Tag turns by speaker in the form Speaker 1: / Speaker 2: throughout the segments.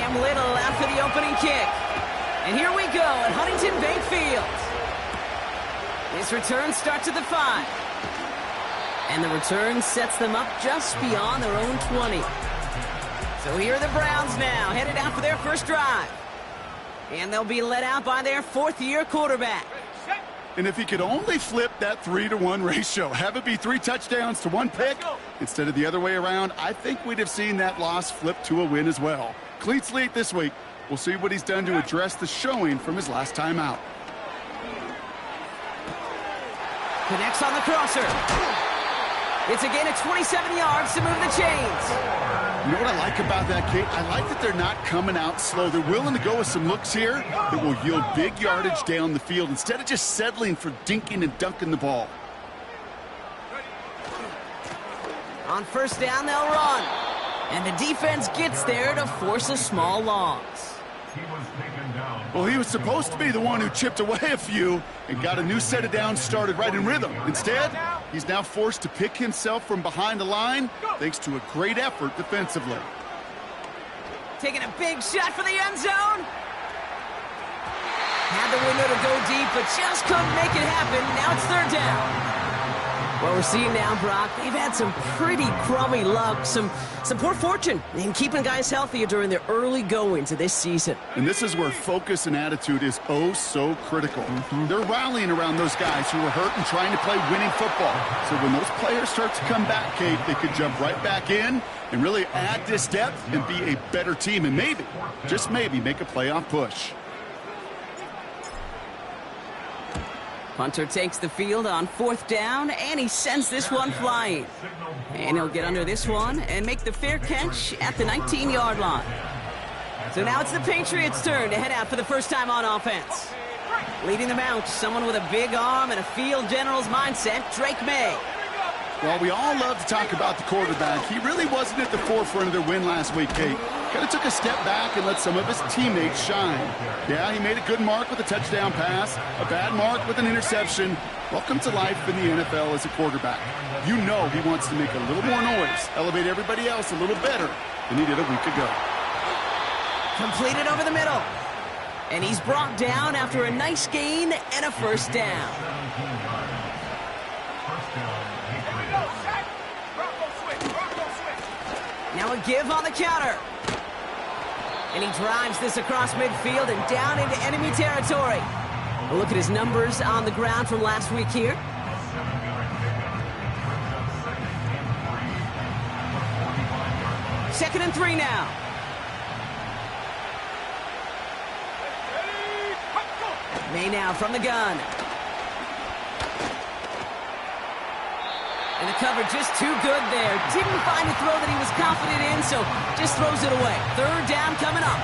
Speaker 1: Cam Little after the opening kick. And here we go at Huntington Bank Field. This return starts at the 5. And the return sets them up just beyond their own 20. So here are the Browns now, headed out for their first drive. And they'll be led out by their fourth-year quarterback.
Speaker 2: And if he could only flip that 3-to-1 ratio, have it be 3 touchdowns to 1 pick, instead of the other way around, I think we'd have seen that loss flip to a win as well. Clean slate this week. We'll see what he's done to address the showing from his last time out.
Speaker 1: Connects on the crosser. It's a gain of 27 yards to move the chains.
Speaker 2: You know what I like about that, Kate? I like that they're not coming out slow. They're willing to go with some looks here that will yield big yardage down the field instead of just settling for dinking and dunking the ball.
Speaker 1: On first down, they'll run. And the defense gets there to force a small loss.
Speaker 2: Well, he was supposed to be the one who chipped away a few and got a new set of downs started right in rhythm. Instead, he's now forced to pick himself from behind the line thanks to a great effort defensively.
Speaker 1: Taking a big shot for the end zone. Had the window to go deep, but just couldn't make it happen. Now it's third down. What we're seeing now, Brock, they've had some pretty crummy luck, some poor fortune in keeping guys healthier during their early goings of this season.
Speaker 2: And this is where focus and attitude is oh so critical. They're rallying around those guys who were hurt and trying to play winning football. So when those players start to come back, Kate, they could jump right back in and really add this depth and be a better team and maybe, just maybe, make a playoff push.
Speaker 1: Hunter takes the field on fourth down, and he sends this one flying. And he'll get under this one and make the fair catch at the 19-yard line. So now it's the Patriots' turn to head out for the first time on offense. Leading them out, someone with a big arm and a field general's mindset, Drake May.
Speaker 2: Well, we all love to talk about the quarterback. He really wasn't at the forefront of their win last week, Kate. Kind of took a step back and let some of his teammates shine. Yeah, he made a good mark with a touchdown pass, a bad mark with an interception. Welcome to life in the NFL as a quarterback. You know he wants to make a little more noise, elevate everybody else a little better than he did a week ago.
Speaker 1: Completed over the middle. And he's brought down after a nice gain and a first down. Now a give on the counter. And he drives this across midfield and down into enemy territory. A look at his numbers on the ground from last week here. Second and 3 now. May now from the gun. And the cover just too good there. Didn't find a throw that he was confident in, so just throws it away. Third down coming up.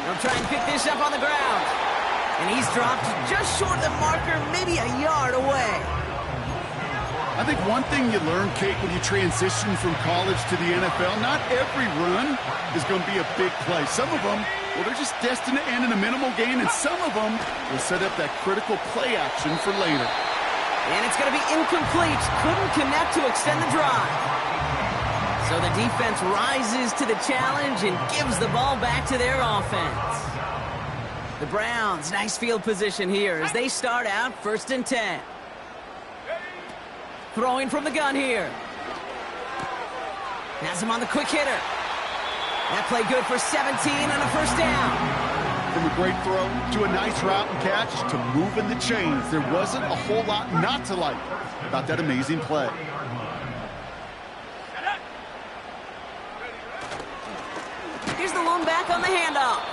Speaker 1: They'll try and pick this up on the ground. And he's dropped just short of the marker, maybe a yard away.
Speaker 2: I think one thing you learn, Kate, when you transition from college to the NFL, not every run is going to be a big play. Some of them, well, they're just destined to end in a minimal gain, and some of them will set up that critical play action for later.
Speaker 1: And it's going to be incomplete. Couldn't connect to extend the drive. So the defense rises to the challenge and gives the ball back to their offense. The Browns, nice field position here as they start out first and 10. Throwing from the gun here. Has him on the quick hitter. That play good for 17 and a first down.
Speaker 2: From a great throw to a nice route and catch to moving the chains, there wasn't a whole lot not to like about that amazing play.
Speaker 1: Here's the lone back on the handoff.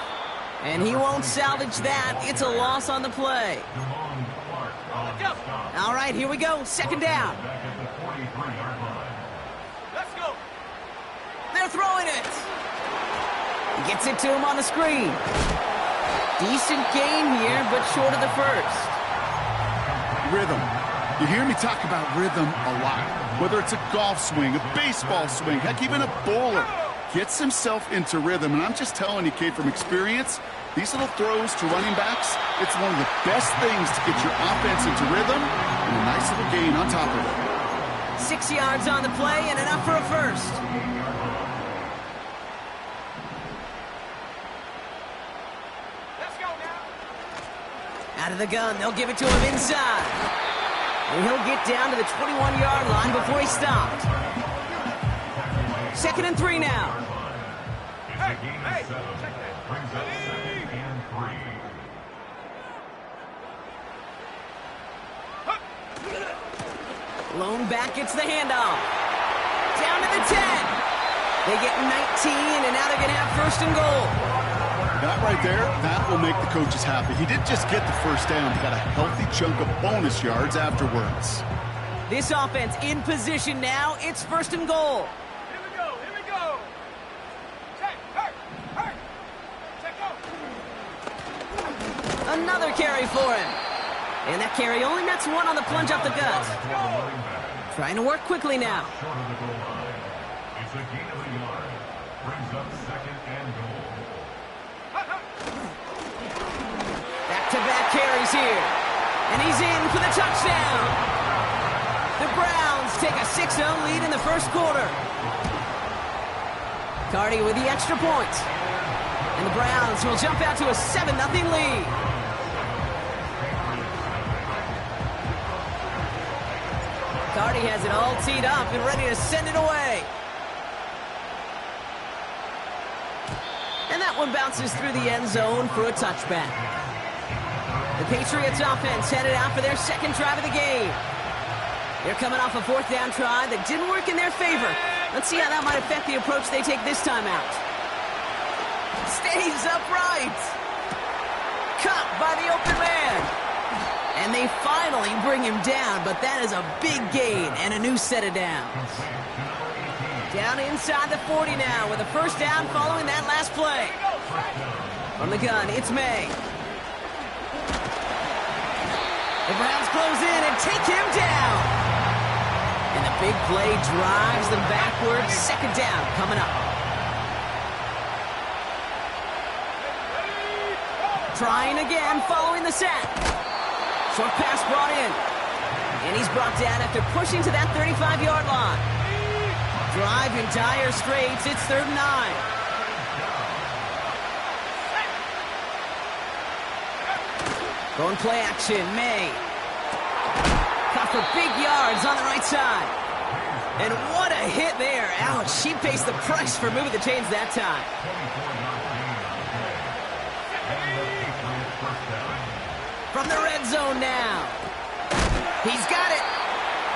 Speaker 1: And he won't salvage that. It's a loss on the play. All right, here we go. Second down. Let's go. They're throwing it. Gets it to him on the screen. Decent gain here, but short of the first.
Speaker 2: Rhythm. You hear me talk about rhythm a lot. Whether it's a golf swing, a baseball swing, heck, even a bowler. gets himself into rhythm. And I'm just telling you, Kate, from experience, these little throws to running backs, it's one of the best things to get your offense into rhythm and a nice little gain on top of it.
Speaker 1: 6 yards on the play and enough for a first.
Speaker 3: Let's go now.
Speaker 1: Out of the gun, they'll give it to him inside. And he'll get down to the 21-yard line before he's stopped. 2nd and 3 now.
Speaker 3: Hey, check that.
Speaker 4: Brings up 2nd and 3.
Speaker 1: Lone back gets the handoff. Down to the 10. They get 19, and now they're going to have 1st and goal.
Speaker 2: That right there, that will make the coaches happy. He didn't just get the first down. He got a healthy chunk of bonus yards afterwards.
Speaker 1: This offense in position now. It's 1st and goal.
Speaker 3: Here we go, here we go. Check, hurt. Check go.
Speaker 1: Another carry for him. And that carry only nets 1 on the plunge up the gut. Trying to work quickly now.
Speaker 4: Short of the goal line. It's a gain of a yard. Brings up 2nd and goal.
Speaker 1: Back-to-back carries here. And he's in for the touchdown. The Browns take a 6-0 lead in the 1st quarter. Cardi with the extra point. And the Browns will jump out to a 7-0 lead. Cardi has it all teed up and ready to send it away. And that one bounces through the end zone for a touchback. The Patriots offense headed out for their 2nd drive of the game. They're coming off a 4th down try that didn't work in their favor. Let's see how that might affect the approach they take this time out. Stays upright. Caught by the open man. And they finally bring him down, but that is a big gain and a new set of downs. Down inside the 40 now with a 1st down following that last play. From the gun, it's May. The Browns close in and take him down. And the big play drives them backwards. 2nd down coming up. Trying again following the sack. Short pass brought in. And he's brought down after pushing to that 35-yard line. Drive in dire straits. It's 3rd and 9. Going play action, May. Caught for big yards on the right side. And what a hit there. Ouch, she pays the price for moving the chains that time. From the red zone now. He's got it.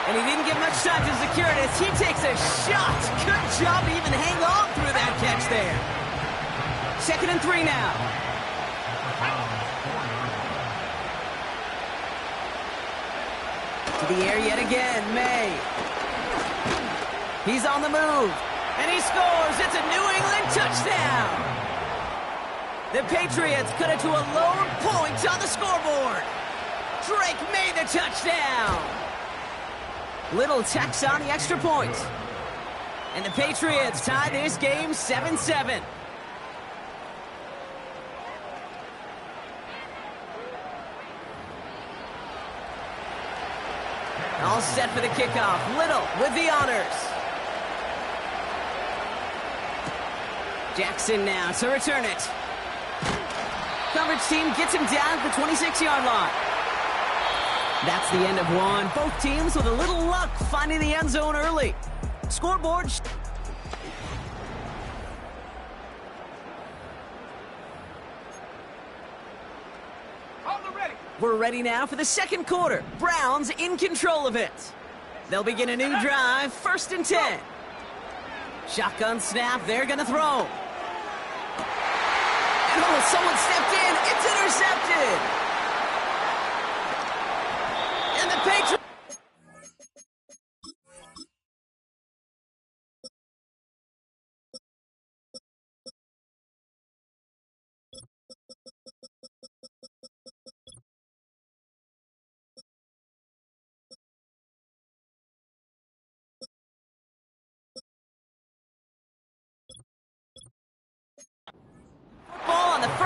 Speaker 1: And he didn't get much time to secure it as he takes a shot. Good job to even hang on through that catch there. 2nd and 3 now. To the air yet again, May. He's on the move. And he scores. It's a New England touchdown. The Patriots cut it to a lone point on the scoreboard. Drake made the touchdown. Little tax on the extra point. And the Patriots tie this game 7-7. All set for the kickoff. Little with the honors. Jackson now to return it. Coverage team gets him down at the 26-yard line. That's the end of one. Both teams with a little luck finding the end zone early. Scoreboard. We're ready now for the 2nd quarter. Browns in control of it. They'll begin a new drive, 1st and 10. Shotgun snap, they're going to throw. And oh, someone stepped in. It's intercepted. And the Patriots.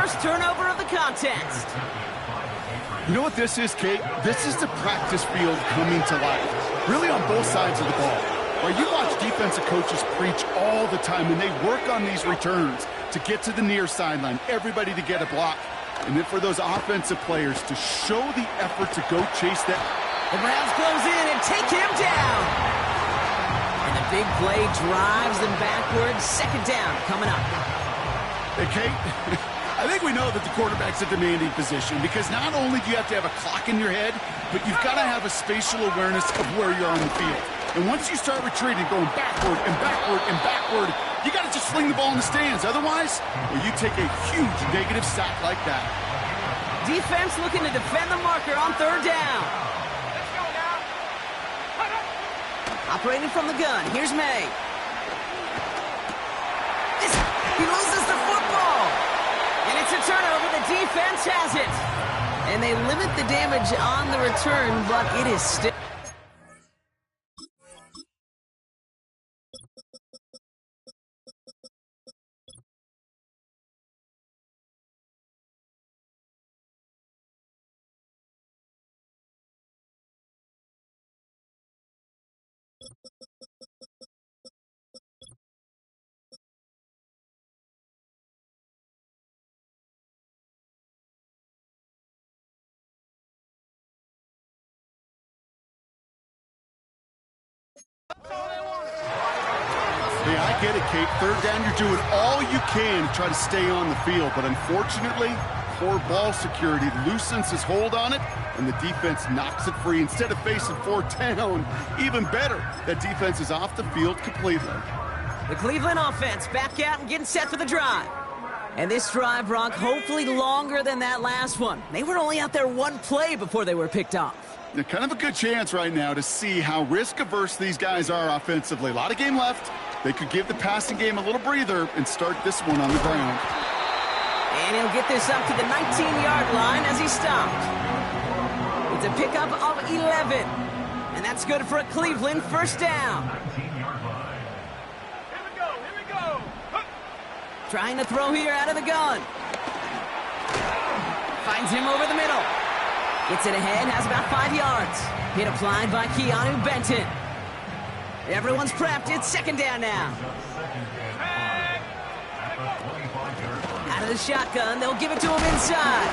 Speaker 1: first turnover of the contest.
Speaker 2: You know what this is, Kate? This is the practice field coming to life, really on both sides of the ball. Where you watch defensive coaches preach all the time, and they work on these returns to get to the near sideline, everybody to get a block. And then for those offensive players to show the effort to go chase that.
Speaker 1: The Browns close in and take him down. And the big play drives them backwards. Second down coming up.
Speaker 2: Hey, Kate, I think we know that the quarterback's a demanding position because not only do you have to have a clock in your head, but you've got to have a spatial awareness of where you are on the field. And once you start retreating, going backward and backward and backward, you got to just fling the ball in the stands. Otherwise, well, you take a huge negative sack like that.
Speaker 1: Defense looking to defend the marker on third down.
Speaker 3: Let's go now.
Speaker 1: Operating from the gun, here's May. He loses the football. And it's a turnover. The defense has it. And they limit the damage on the return, but it is still...
Speaker 2: Yeah, I get it, Kate. Third down, you're doing all you can to try to stay on the field. But unfortunately, poor ball security loosens his hold on it, and the defense knocks it free. Instead of facing fourth down, even better, that defense is off the field completely.
Speaker 1: The Cleveland offense back out and getting set for the drive. And this drive, Brock, hopefully longer than that last one. They were only out there one play before they were picked off.
Speaker 2: Yeah, kind of a good chance right now to see how risk-averse these guys are offensively. A lot of game left. They could give the passing game a little breather and start this one on the ground.
Speaker 1: And he'll get this up to the 19-yard line as he stopped. It's a pickup of 11. And that's good for a Cleveland first down.
Speaker 4: 19-yard line.
Speaker 3: Here we go. Here we go. Huh.
Speaker 1: Trying to throw here out of the gun. Finds him over the middle. Gets it ahead, has about 5 yards. Hit applied by Keanu Benton. Everyone's prepped. It's second down now. Out of the shotgun, they'll give it to him inside.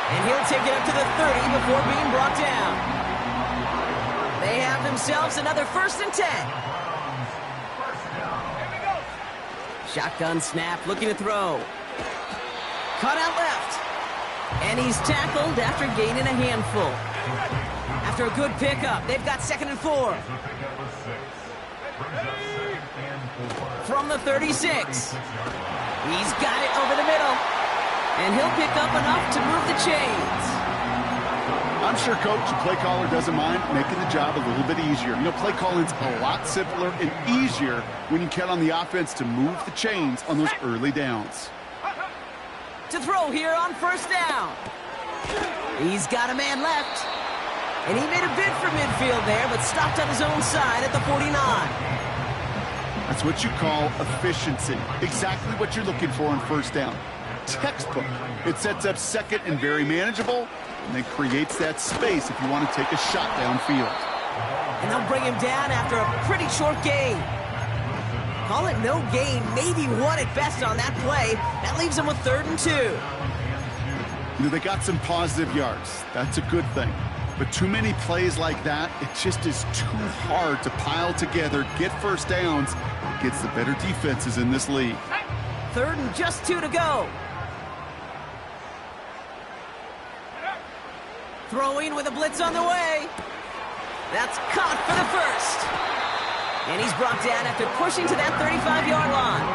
Speaker 1: And he'll take it up to the 30 before being brought down. They have themselves another 1st and 10. Shotgun snap, looking to throw. Cut out left. And he's tackled after gaining a handful. After a good pickup, they've got 2nd and 4. From the 36. He's got it over the middle. And he'll pick up enough to move the chains.
Speaker 2: I'm sure coach, the play caller doesn't mind making the job a little bit easier. You know, play calling's a lot simpler and easier when you count on the offense to move the chains on those early downs.
Speaker 1: To throw here on 1st down. He's got a man left. And he made a bid for midfield there, but stopped on his own side at the 49.
Speaker 2: That's what you call efficiency. Exactly what you're looking for on 1st down. Textbook. It sets up 2nd and very manageable, and then creates that space if you want to take a shot downfield.
Speaker 1: And they'll bring him down after a pretty short gain. Call it no gain, maybe 1 at best on that play. That leaves them with 3rd and 2.
Speaker 2: You know, they got some positive yards. That's a good thing. But too many plays like that, it just is too hard to pile together, get 1st downs, against the better defenses in this league.
Speaker 1: 3rd and just 2 to go. Throwing with a blitz on the way. That's caught for the 1st. And he's brought down after pushing to that 35-yard line.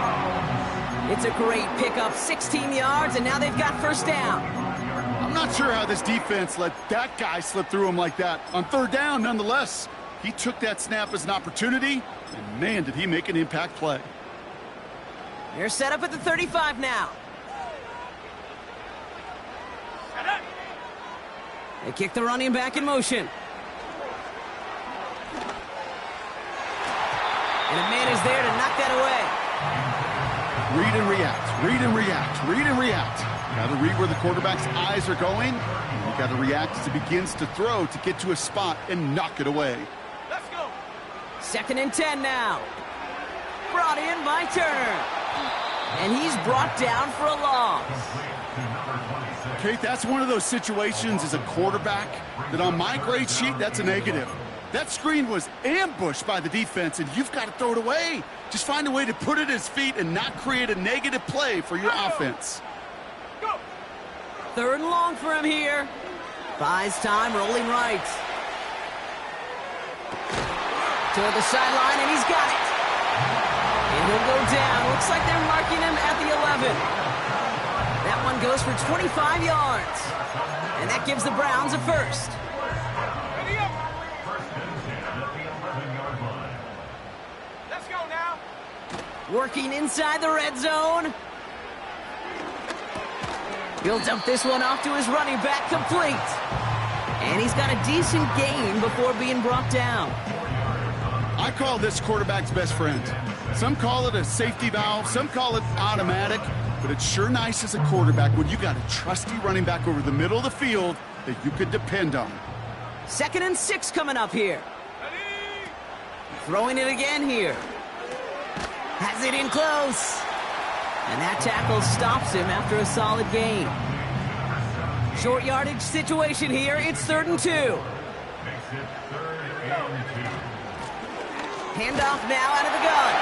Speaker 1: It's a great pickup, 16 yards, and now they've got 1st down.
Speaker 2: I'm not sure how this defense let that guy slip through him like that. On 3rd down, nonetheless, he took that snap as an opportunity, and man, did he make an impact play.
Speaker 1: They're set up at the 35 now. They kick the running back in motion. And a man is there to knock that away.
Speaker 2: Read and react, read and react, read and react. Got to read where the quarterback's eyes are going. And you got to react as he begins to throw to get to a spot and knock it away.
Speaker 3: Let's go.
Speaker 1: 2nd and 10 now. Brought in by Turner. And he's brought down for a loss.
Speaker 2: Kate, that's one of those situations as a quarterback that on my grade sheet, that's a negative. That screen was ambushed by the defense, and you've got to throw it away. Just find a way to put it at his feet and not create a negative play for your offense.
Speaker 3: Go.
Speaker 1: 3rd and long for him here. Buys time, rolling right. Toward the sideline, and he's got it. And he'll go down. Looks like they're marking him at the 11. That one goes for 25 yards. And that gives the Browns a first.
Speaker 3: Ready up. Let's go now.
Speaker 1: Working inside the red zone. He'll dump this one off to his running back, complete. And he's got a decent gain before being brought down.
Speaker 2: I call this quarterback's best friend. Some call it a safety valve, some call it automatic, but it's sure nice as a quarterback when you got a trusty running back over the middle of the field that you can depend on.
Speaker 1: 2nd and 6 coming up here.
Speaker 3: Ready.
Speaker 1: Throwing it again here. Has it in close. And that tackle stops him after a solid gain. Short yardage situation here. It's 3rd and 2. Handoff now out of the gun.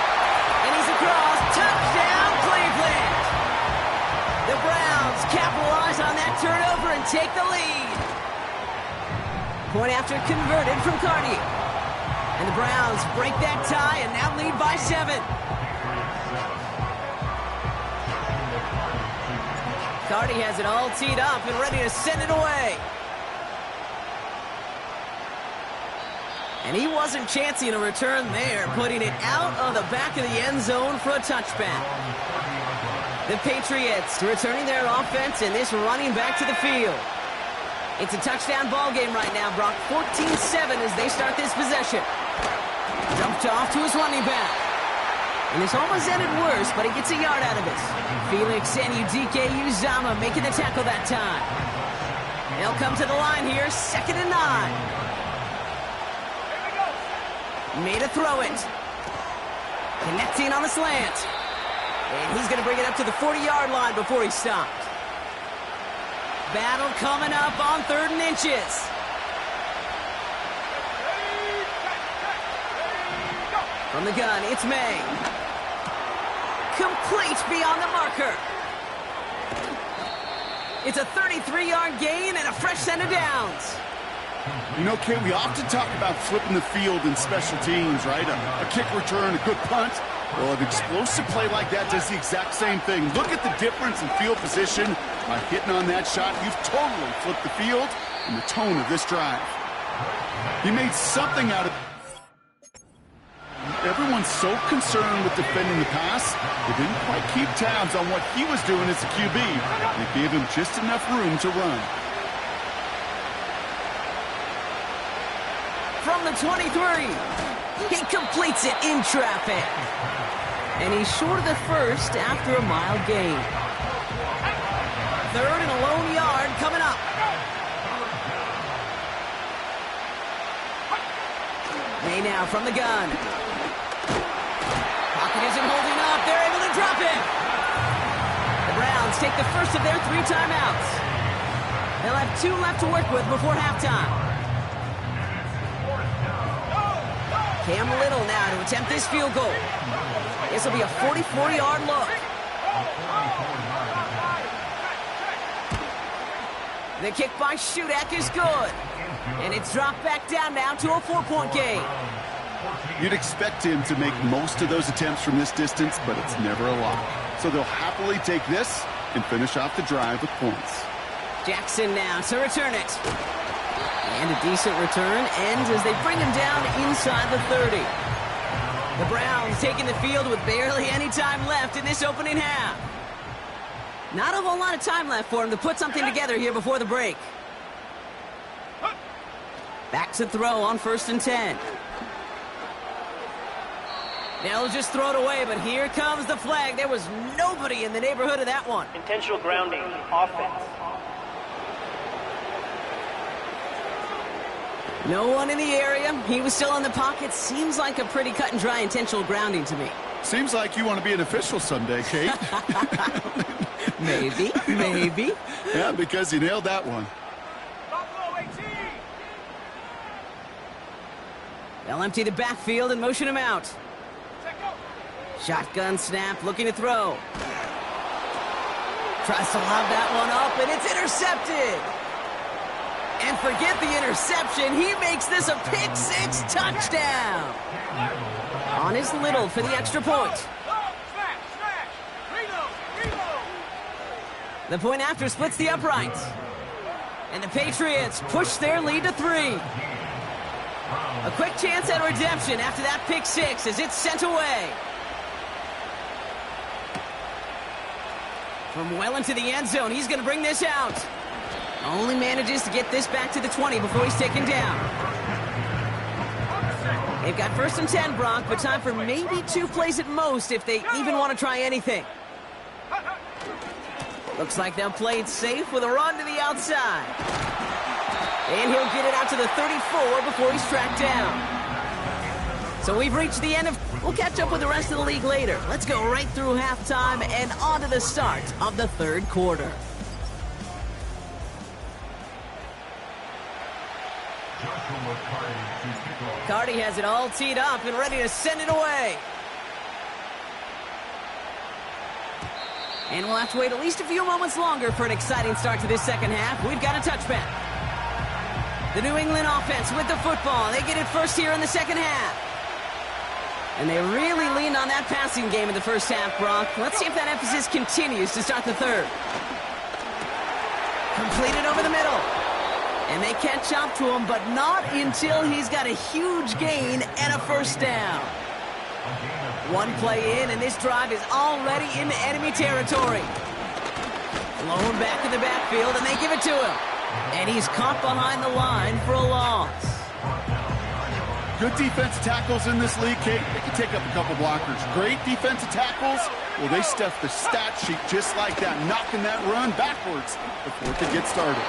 Speaker 1: And he's across. Touchdown, Cleveland. The Browns capitalize on that turnover and take the lead. Point after converted from Cartier. And the Browns break that tie and now lead by 7. Carty has it all teed up and ready to send it away. And he wasn't chancing a return there, putting it out of the back of the end zone for a touchback. The Patriots returning their offense and this running back to the field. It's a touchdown ball game right now, Brock. 14-7 as they start this possession. Dumped off to his running back. And this almost ended worse, but he gets a yard out of it. Felix Anudike Uzama making the tackle that time. They'll come to the line here, 2nd and 9. Made a throw it. Connecting on the slant. And he's going to bring it up to the 40-yard line before he stopped. Battle coming up on 3rd and inches. From the gun, it's May. Complete beyond the marker. It's a 33-yard gain and a fresh set of downs.
Speaker 2: You know, Kay, we often talk about flipping the field in special teams, right? A kick return, a good punt. Well, an explosive play like that does the exact same thing. Look at the difference in field position. By hitting on that shot, you've totally flipped the field and the tone of this drive. He made something out of it. Everyone's so concerned with defending the pass, they didn't quite keep tabs on what he was doing as a QB. They gave him just enough room to run.
Speaker 1: From the 23, he completes it in traffic. And he's short of the first after a mild gain. 3rd and a lone yard coming up. May now from the gun. Pocket isn't holding up. They're able to drop it. The Browns take the first of their 3 timeouts. They'll have 2 left to work with before halftime. Cam Little now to attempt this field goal. This will be a 44-yard look. The kick by Shudak is good. And it's dropped back down now to a 4-point game.
Speaker 2: You'd expect him to make most of those attempts from this distance, but it's never a lock. So they'll happily take this and finish off the drive with points.
Speaker 1: Jackson now to return it. And a decent return ends as they bring him down inside the 30. The Browns taking the field with barely any time left in this opening half. Not a whole lot of time left for him to put something together here before the break. Back to throw on 1st and 10. They'll just throw it away, but here comes the flag. There was nobody in the neighborhood of that one.
Speaker 5: Intentional grounding, offense.
Speaker 1: No one in the area. He was still in the pocket. Seems like a pretty cut and dry intentional grounding to me.
Speaker 2: Seems like you want to be an official someday, Kate.
Speaker 1: Maybe.
Speaker 2: Yeah, because you nailed that one.
Speaker 3: Buffalo 18.
Speaker 1: They'll empty the backfield and motion him out.
Speaker 3: Set, go.
Speaker 1: Shotgun snap, looking to throw. Tries to lob that one up, and it's intercepted. And forget the interception. He makes this a pick-6 touchdown. On his Little for the extra point.
Speaker 3: Smash. Reload.
Speaker 1: The point after splits the uprights. And the Patriots push their lead to 3. A quick chance at redemption after that pick-6 as it's sent away. From well into the end zone, he's going to bring this out. Only manages to get this back to the 20 before he's taken down. They've got 1st and 10, Brock, but time for maybe 2 plays at most if they even want to try anything. Looks like they'll play it safe with a run to the outside. And he'll get it out to the 34 before he's tracked down. So we've reached the end of... We'll catch up with the rest of the league later. Let's go right through halftime and on to the start of the 3rd quarter. Cardi has it all teed up and ready to send it away. And we'll have to wait at least a few moments longer for an exciting start to this second half. We've got a touchback. The New England offense with the football. They get it first here in the second half. And they really leaned on that passing game in the first half, Brock. Let's see if that emphasis continues to start the 3rd. Completed over the middle. And they catch up to him, but not until he's got a huge gain and a 1st down. 1 play in, and this drive is already into enemy territory. Blown back in the backfield, and they give it to him. And he's caught behind the line for a loss.
Speaker 2: Good defensive tackles in this league, Kate. They can take up a couple blockers. Great defensive tackles. Well, they stuff the stat sheet just like that, knocking that run backwards before it could get started.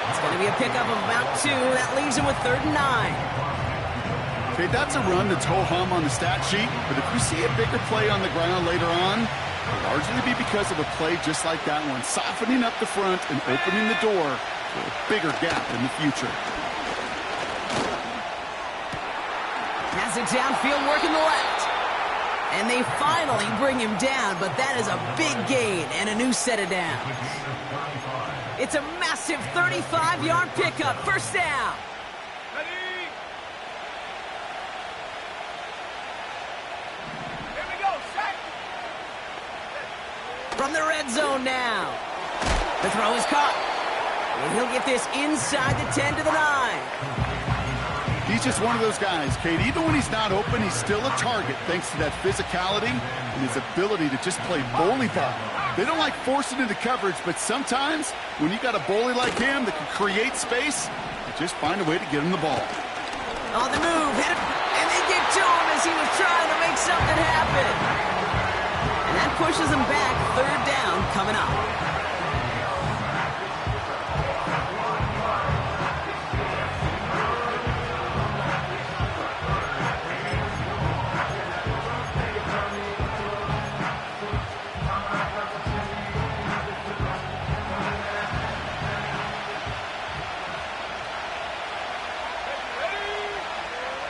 Speaker 1: It's going to be a pickup of about 2. That leaves him with 3rd and 9.
Speaker 2: Okay, that's a run that's ho-hum on the stat sheet, but if we see a bigger play on the ground later on, it'll largely be because of a play just like that one, softening up the front and opening the door for a bigger gap in the future.
Speaker 1: Has it downfield, working the left. And they finally bring him down, but that is a big gain and a new set of downs. It's a massive 35-yard pickup, 1st down.
Speaker 3: Ready. Here we go. Set.
Speaker 1: From the red zone now. The throw is caught. And he'll get this inside the 10 to the 9.
Speaker 2: He's just one of those guys, Kate. Even when he's not open, he's still a target thanks to that physicality and his ability to just play bully ball. They don't like forcing into coverage, but sometimes when you got a bully like him that can create space, you just find a way to get him the ball.
Speaker 1: On the move, hit it, and they get to him as he was trying to make something happen. And that pushes him back, 3rd down coming up.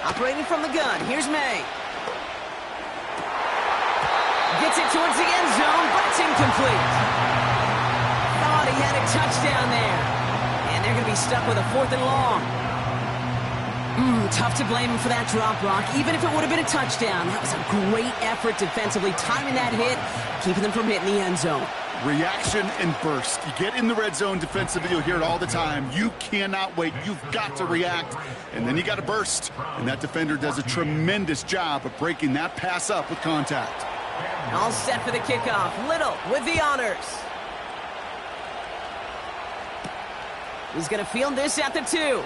Speaker 1: Operating from the gun, here's May. Gets it towards the end zone, but it's incomplete. Thought he had a touchdown there. And they're going to be stuck with a 4th and long. Tough to blame him for that drop, Brock. Even if it would have been a touchdown, that was a great effort defensively, timing that hit, keeping them from hitting the end zone.
Speaker 2: Reaction and burst. You get in the red zone defensively, you'll hear it all the time. You cannot wait. You've got to react, and then you got to burst. And that defender does a tremendous job of breaking that pass up with contact.
Speaker 1: All set for the kickoff. Little with the honors. He's going to field this at the 2.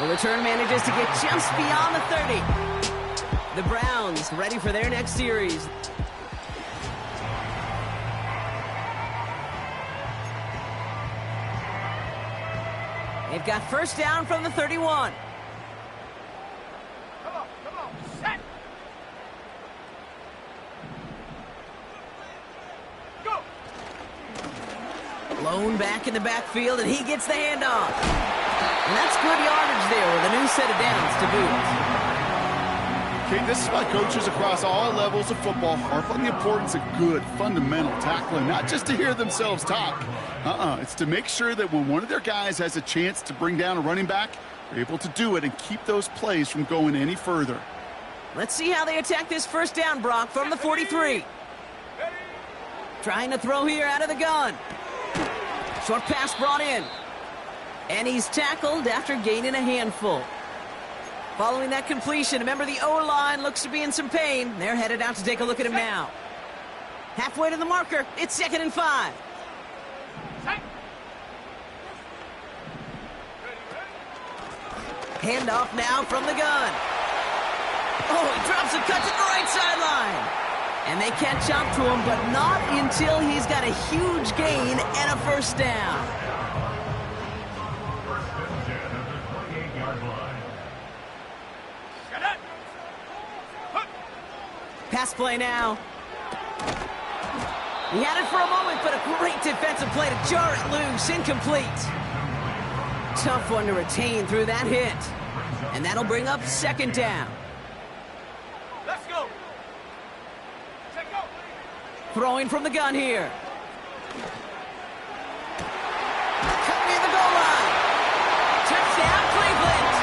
Speaker 1: The return manages to get just beyond the 30. The Browns ready for their next series. They've got first down from the 31.
Speaker 3: Come on, set. Go.
Speaker 1: Blown back in the backfield, and he gets the handoff. And that's good yardage there with a new set of downs to boot.
Speaker 2: Okay, this is why coaches across all levels of football harp on the importance of good, fundamental tackling, not just to hear themselves talk. It's to make sure that when one of their guys has a chance to bring down a running back, they're able to do it and keep those plays from going any further.
Speaker 1: Let's see how they attack this first down, Brock, from the 43. Trying to throw here out of the gun. Short pass brought in. And he's tackled after gaining a handful. Following that completion, remember the O-line looks to be in some pain. They're headed out to take a look at him now. Halfway to the marker. It's 2nd and 5. Handoff now from the gun. Oh, he drops and cuts it to the right sideline. And they catch up to him, but not until he's got a huge gain and a first down. Pass play now. He had it for a moment, but a great defensive play to jar it loose. Incomplete. Tough one to retain through that hit. And that'll bring up 2nd down.
Speaker 3: Let's go. Check go.
Speaker 1: Throwing from the gun here. Cut near the goal line. Touchdown, Cleveland.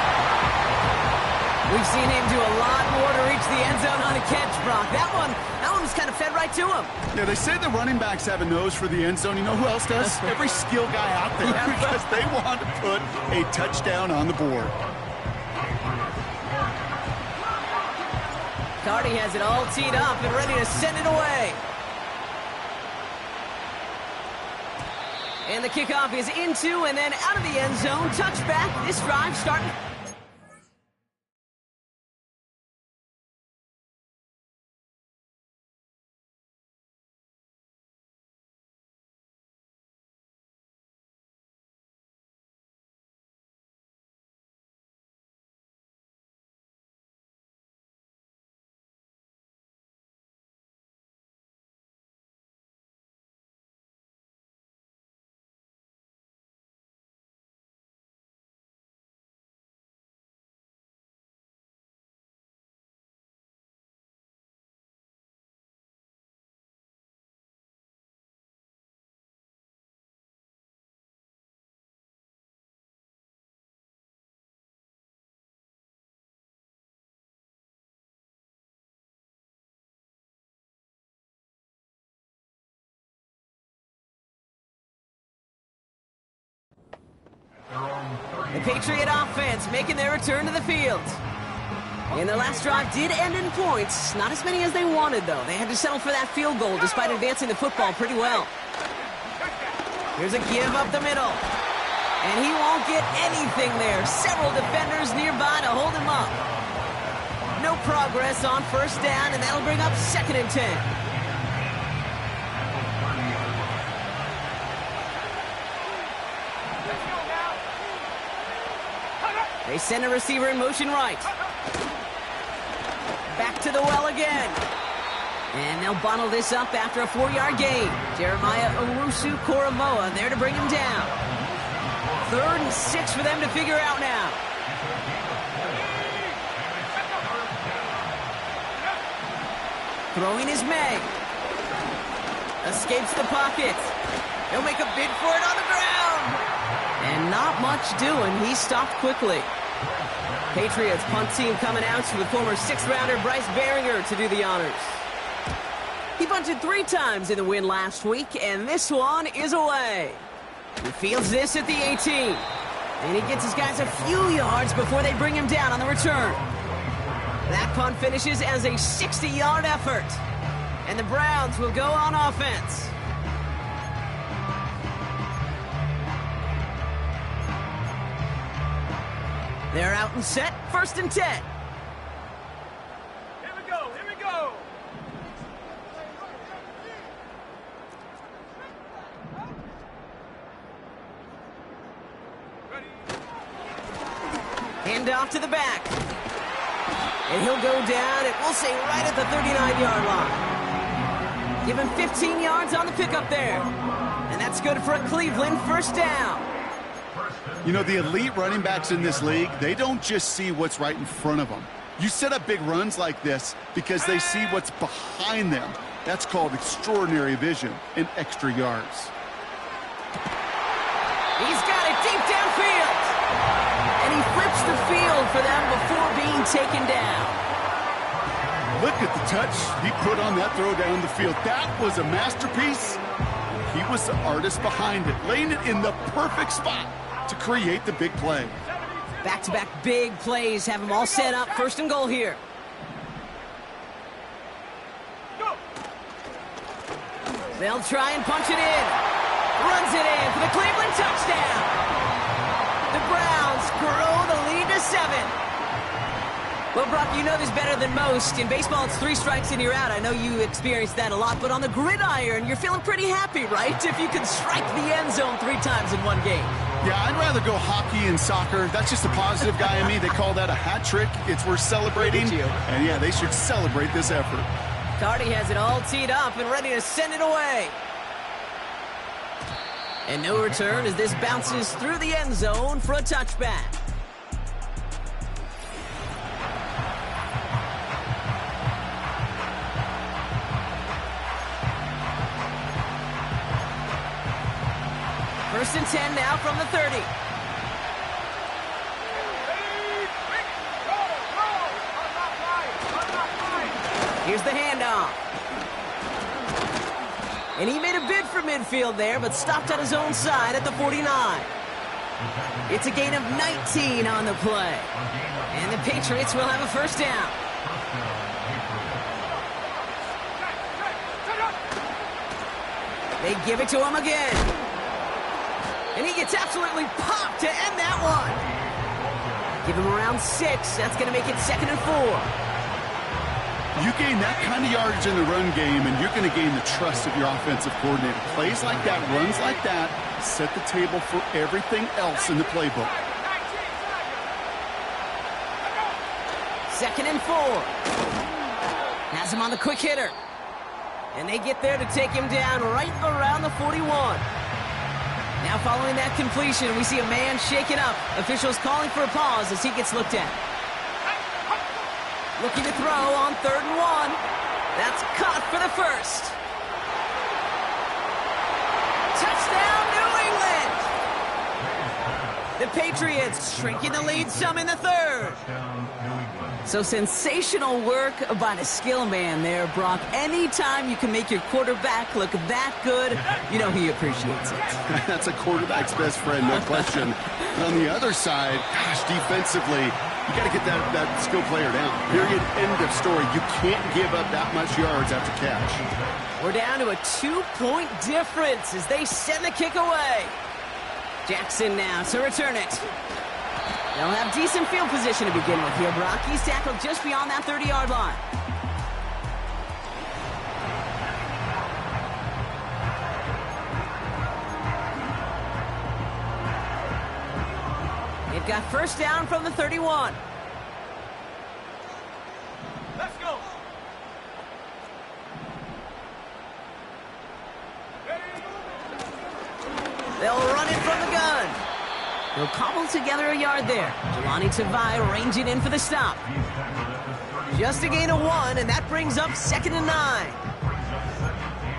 Speaker 1: We've seen him do a lot more to reach the end zone on a catch, Brock. That one was kind of fed right to him.
Speaker 2: Yeah, they say the running backs have a nose for the end zone. You know who else does? Every skill guy out there, because they want to put a touchdown on the board.
Speaker 1: Cardi has it all teed up and ready to send it away. And the kickoff is into and then out of the end zone. Touchback. This drive starting. The Patriot offense making their return to the field. And their last drive did end in points. Not as many as they wanted, though. They had to settle for that field goal despite advancing the football pretty well. Here's a give up the middle. And he won't get anything there. Several defenders nearby to hold him up. No progress on first down, and that'll bring up 2nd and 10. They send a receiver in motion right. Back to the well again. And they'll bundle this up after a 4-yard gain. Jeremiah Owusu-Koramoah there to bring him down. 3rd and 6 for them to figure out now. Throwing is May. Escapes the pocket. He'll make a bid for it on the ground. And not much doing. He stopped quickly. Patriots punt team coming out with former 6th-rounder Bryce Baringer to do the honors. He punted 3 times in the win last week, and this one is away. He fields this at the 18. And he gets his guys a few yards before they bring him down on the return. That punt finishes as a 60-yard effort. And the Browns will go on offense. They're out and set, 1st and 10. Hand off to the back. And he'll go down, and we'll say right at the 39-yard line. Give him 15 yards on the pickup there. And that's good for a Cleveland first down.
Speaker 2: You know, the elite running backs in this league, they don't just see what's right in front of them. You set up big runs like this because they see what's behind them. That's called extraordinary vision and extra yards.
Speaker 1: He's got it deep downfield. And he flips the field for them before being taken down.
Speaker 2: Look at the touch he put on that throw down the field. That was a masterpiece. He was the artist behind it, laying it in the perfect spot to create the big play.
Speaker 1: Back-to-back big plays have them all set up. First and goal here. They'll try and punch it in. Runs it in for the Cleveland touchdown. The Browns grow the lead to 7. Well, Brock, you know this better than most. In baseball, it's 3 strikes and you're out. I know you experienced that a lot, but on the gridiron, you're feeling pretty happy, right? If you can strike the end zone 3 times in one game.
Speaker 2: Yeah, I'd rather go hockey and soccer. That's just a positive guy in me. They call that a hat trick. It's worth celebrating. And yeah, they should celebrate this effort.
Speaker 1: Cardi has it all teed up and ready to send it away. And no return as this bounces through the end zone for a touchback. First and 10 now from the 30. Here's the handoff. And he made a bid for midfield there, but stopped on his own side at the 49. It's a gain of 19 on the play. And the Patriots will have a first down. They give it to him again. And he gets absolutely popped to end that one. Give him around 6. That's going to make it 2nd and 4.
Speaker 2: You gain that kind of yardage in the run game, and you're going to gain the trust of your offensive coordinator. Plays like that, runs like that, set the table for everything else in the playbook.
Speaker 1: 2nd and 4. Has him on the quick hitter. And they get there to take him down right around the 41. Now following that completion, we see a man shaken up. Officials calling for a pause as he gets looked at. Looking to throw on 3rd and 1. That's caught for the first. Touchdown, New England! The Patriots shrinking the lead some in the 3rd. So sensational work by the skill man there, Brock. Anytime you can make your quarterback look that good, you know he appreciates it.
Speaker 2: That's a quarterback's best friend, no question. But on the other side, gosh, defensively, you got to get that skill player down. Period. End of story. You can't give up that much yards after catch.
Speaker 1: We're down to a 2-point difference as they send the kick away. Jackson now to return it. They'll have decent field position to begin with here, Brock. He's tackled just beyond that 30-yard line. They've got first down from the 31.
Speaker 3: Let's go.
Speaker 1: They'll run it from the gun. They'll cobble together a yard there. Jelani Tavai ranging in for the stop. Just a gain of 1, and that brings up 2nd and 9.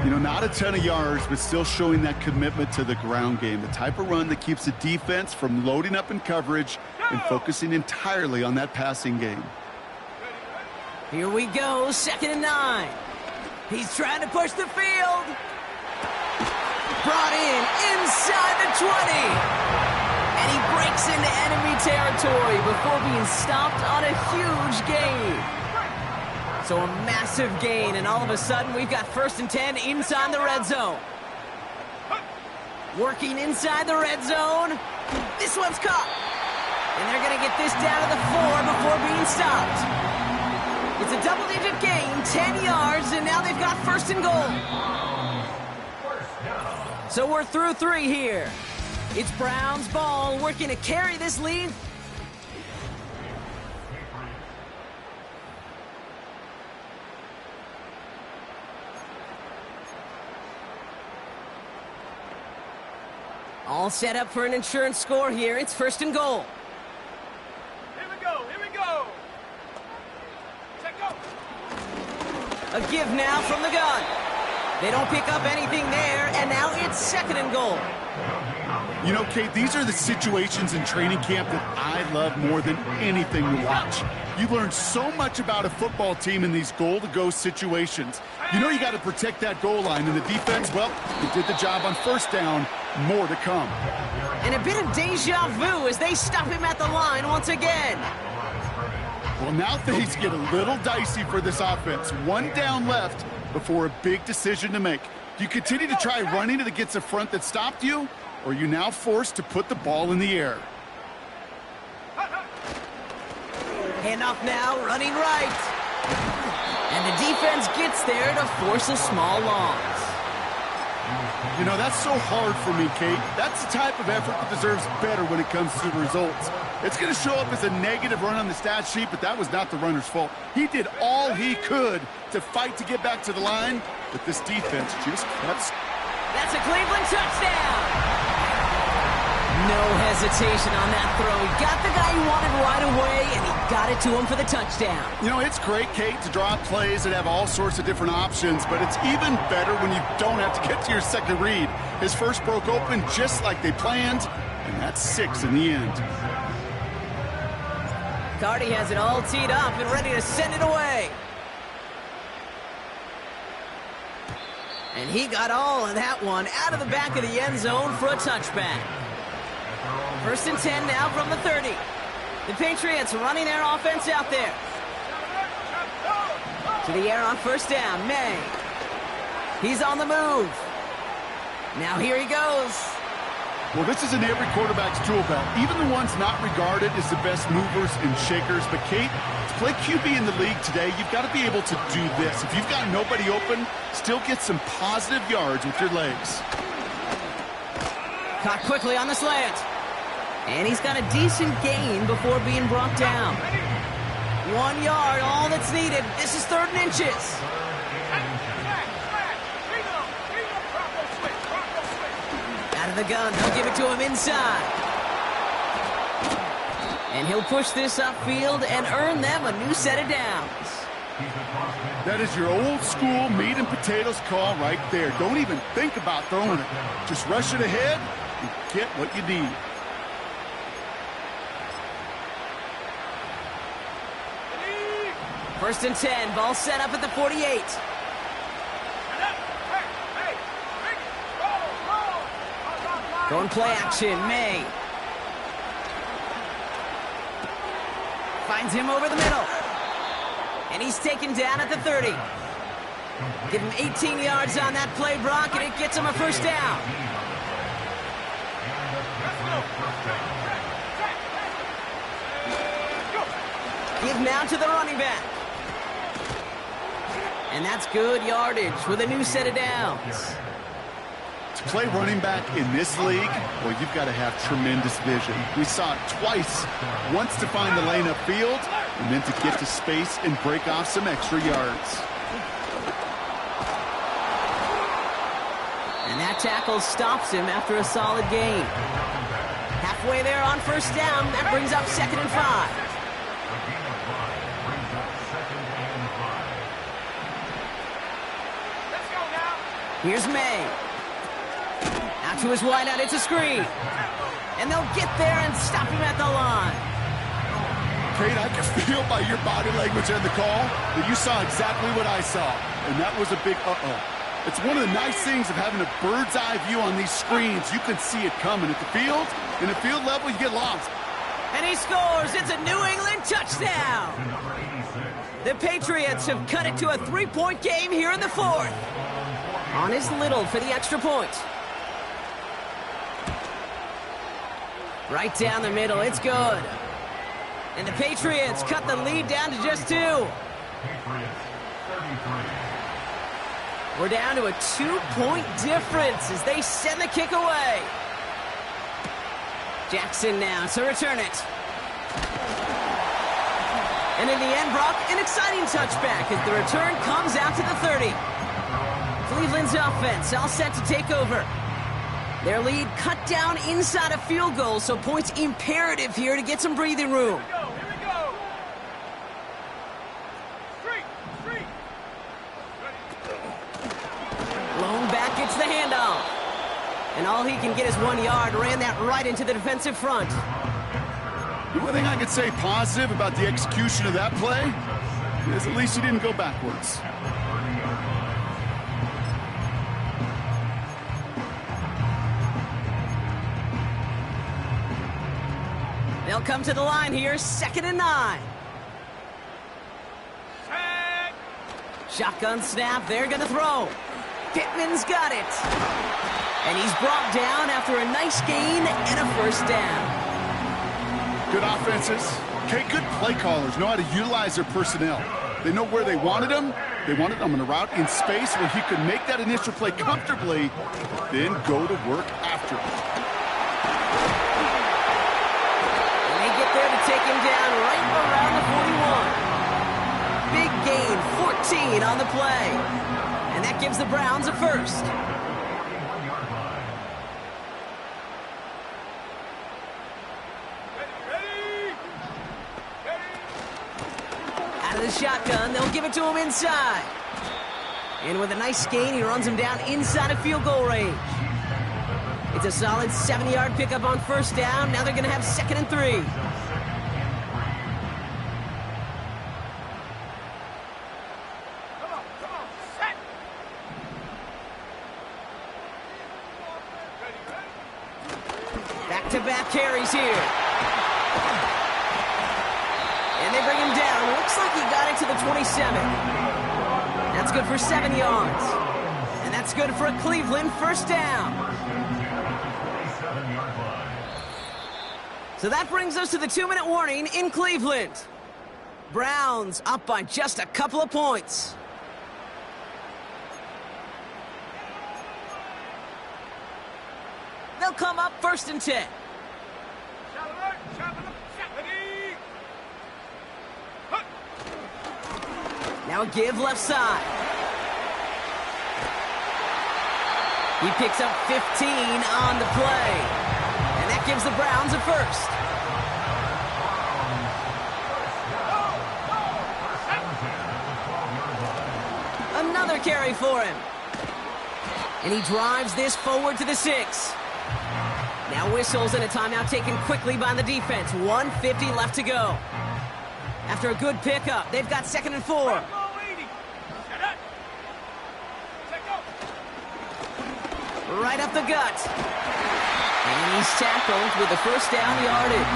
Speaker 2: You know, not a ton of yards, but still showing that commitment to the ground game. The type of run that keeps the defense from loading up in coverage and focusing entirely on that passing game.
Speaker 1: Here we go, 2nd and 9. He's trying to push the field. Brought in inside the 20. And he breaks into enemy territory before being stopped on a huge gain. So a massive gain, and all of a sudden we've got 1st and 10 inside the red zone. Working inside the red zone. This one's caught. And they're going to get this down to the 4 before being stopped. It's a double-digit gain, 10 yards, and now they've got 1st and goal. So we're through 3 here. It's Brown's ball working to carry this lead. All set up for an insurance score here. It's 1st and goal.
Speaker 3: Here we go, here we go. Check go.
Speaker 1: A give now from the gun. They don't pick up anything there, and now it's 2nd and goal.
Speaker 2: You know, Kate, these are the situations in training camp that I love more than anything to watch. You learn so much about a football team in these goal-to-go situations. You know you got to protect that goal line, and the defense, well, they did the job on 1st down. More to come.
Speaker 1: And a bit of deja vu as they stop him at the line once again.
Speaker 2: Well, now things get a little dicey for this offense. 1 down left before a big decision to make. Do you continue to try running it against a front that stopped you, or are you now forced to put the ball in the air?
Speaker 1: Handoff now, running right. And the defense gets there to force a small loss.
Speaker 2: You know, that's so hard for me, Kate. That's the type of effort that deserves better when it comes to the results. It's going to show up as a negative run on the stat sheet, but that was not the runner's fault. He did all he could to fight to get back to the line, but this defense just kept...
Speaker 1: That's a Cleveland touchdown! No hesitation on that throw. He got the guy he wanted right away, and he got it to him for the touchdown.
Speaker 2: You know, it's great, Kate, to draw up plays that have all sorts of different options, but it's even better when you don't have to get to your second read. His first broke open just like they planned, and that's 6 in the end.
Speaker 1: Carty has it all teed up and ready to send it away. And he got all of that one out of the back of the end zone for a touchback. 1st and 10 now from the 30. The Patriots running their offense out there. To the air on 1st down, May. He's on the move. Now here he goes.
Speaker 2: Well, this is in every quarterback's tool belt, even the ones not regarded as the best movers and shakers. But, Kate, to play QB in the league today, you've got to be able to do this. If you've got nobody open, still get some positive yards with your legs.
Speaker 1: Caught quickly on the slant. And he's got a decent gain before being brought down. 1 yard, all that's needed. This is 3rd and inches. Out of the gun, they'll give it to him inside. And he'll push this upfield and earn them a new set of downs.
Speaker 2: That is your old school meat and potatoes call right there. Don't even think about throwing it. Just rush it ahead and get what you need.
Speaker 1: First and 10, ball set up at the 48. Going play action, May. Finds him over the middle. And he's taken down at the 30. Give him 18 yards on that play, Brock, and it gets him a 1st down. Give now to the running back. And that's good yardage with a new set of downs.
Speaker 2: To play running back in this league, well, you've got to have tremendous vision. We saw it twice. Once to find the lane upfield, and then to get to space and break off some extra yards.
Speaker 1: And that tackle stops him after a solid gain. Halfway there on 1st down, that brings up 2nd and 5. Here's May. Out to his wideout, it's a screen. And they'll get there and stop him at the line.
Speaker 2: Kate, I can feel by your body language and the call that you saw exactly what I saw. And that was a big uh-oh. It's one of the nice things of having a bird's eye view on these screens. You can see it coming at the field. In the field level, you get lost.
Speaker 1: And he scores. It's a New England touchdown. The Patriots have cut it to a 3-point game here in the 4th. On his Little for the extra point. Right down the middle, it's good. And the Patriots cut the lead down to just 2. We're down to a 2-point difference as they send the kick away. Jackson now to return it. And in the end, Brock, an exciting touchback as the return comes out to the 30. Cleveland's offense all set to take over. Their lead cut down inside a field goal, so points imperative here to get some breathing room.
Speaker 3: Here we go. Street.
Speaker 1: Lone back gets the handoff. And all he can get is 1 yard. Ran that right into the defensive front.
Speaker 2: The one thing I could say positive about the execution of that play is at least he didn't go backwards.
Speaker 1: They'll come to the line here, 2nd and 9.
Speaker 3: Set.
Speaker 1: Shotgun snap, they're going to throw. Pittman's got it. And he's brought down after a nice gain and a first down.
Speaker 2: Good offenses. Okay, good play callers know how to utilize their personnel. They know where they wanted them. They wanted them in a route in space where he could make that initial play comfortably, then go to work after it.
Speaker 1: And they get there to take him down right around the 41. Big gain, 14 on the play. And that gives the Browns a first. The shotgun, they'll give it to him inside. And with a nice gain, he runs him down inside of field goal range. It's a solid 7-yard pickup on first down. Now they're going to have 2nd and 3.
Speaker 3: Come on. Set. Ready.
Speaker 1: Back-to-back carries here. And they bring him down. Looks like he got it to the 27. That's good for 7 yards. And that's good for a Cleveland first down. So that brings us to the 2-minute warning in Cleveland. Browns up by just a couple of points. They'll come up 1st and 10. Now a give left side. He picks up 15 on the play. And that gives the Browns a first. Another carry for him. And he drives this forward to the 6. Now whistles and a timeout taken quickly by the defense. 1:50 left to go. After a good pickup, they've got 2nd and 4. Right up the gut. And he's tackled with a first down yardage.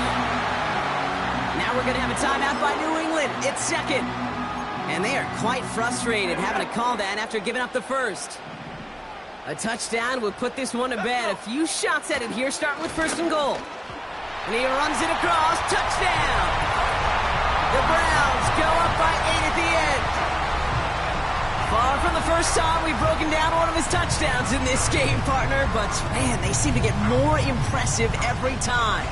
Speaker 1: Now we're going to have a timeout by New England. It's 2nd. And they are quite frustrated having to call that after giving up the first. A touchdown would put this one to bed. A few shots at it here, starting with 1st and goal. And he runs it across. Touchdown! The Browns go up by 8 at the end. Far from the first time we've broken down one of his touchdowns in this game, partner. But, man, they seem to get more impressive every time.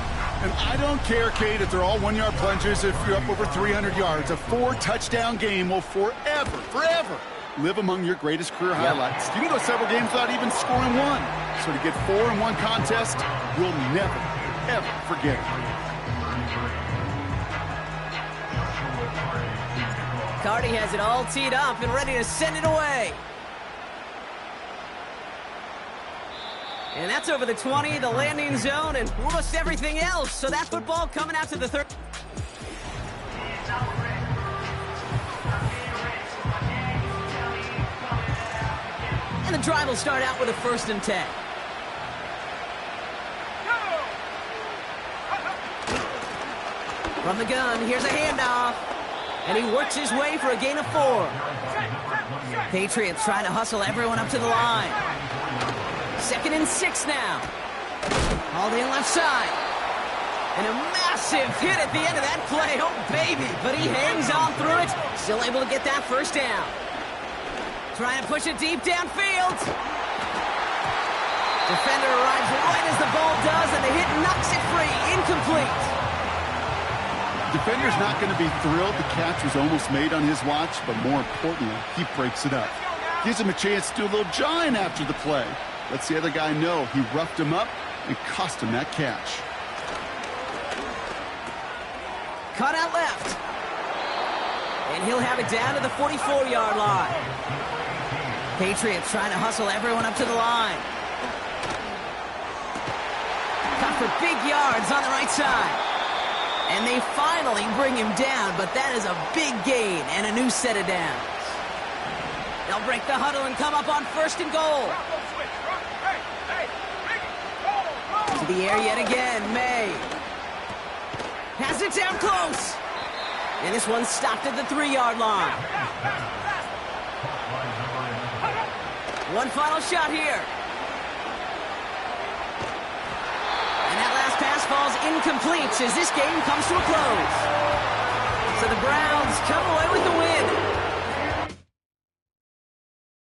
Speaker 2: And I don't care, Kate, if they're all 1-yard plunges, if you're up over 300 yards. A 4-touchdown game will forever live among your greatest career highlights. You can go several games without even scoring one. So to get 4 in one contest, you'll never, ever forget it.
Speaker 1: Cardi has it all teed up and ready to send it away. And that's over the 20, the landing zone, and almost everything else. So that football coming out to the 3rd. And the drive will start out with a 1st and 10. From the gun, here's a handoff. And he works his way for a gain of 4. Patriots trying to hustle everyone up to the line. 2nd and 6 now. Hauled in left side. And a massive hit at the end of that play. Oh, baby. But he hangs on through it. Still able to get that first down. Trying to push it deep downfield. Defender arrives right as the ball does, and the hit knocks it free. Incomplete.
Speaker 2: Defender's not going to be thrilled the catch was almost made on his watch, but more importantly, he breaks it up. Gives him a chance to do a little jawing after the play. Lets the other guy know he roughed him up and cost him that catch.
Speaker 1: Cut out left. And he'll have it down to the 44-yard line. Patriots trying to hustle everyone up to the line. Cut for big yards on the right side. And they finally bring him down, but that is a big gain and a new set of downs. They'll break the huddle and come up on 1st and goal. To the air yet again, May. Has it down close. And this one's stopped at the 3-yard line. One final shot here. And that last pass falls incomplete as this game comes to a close. So the Browns come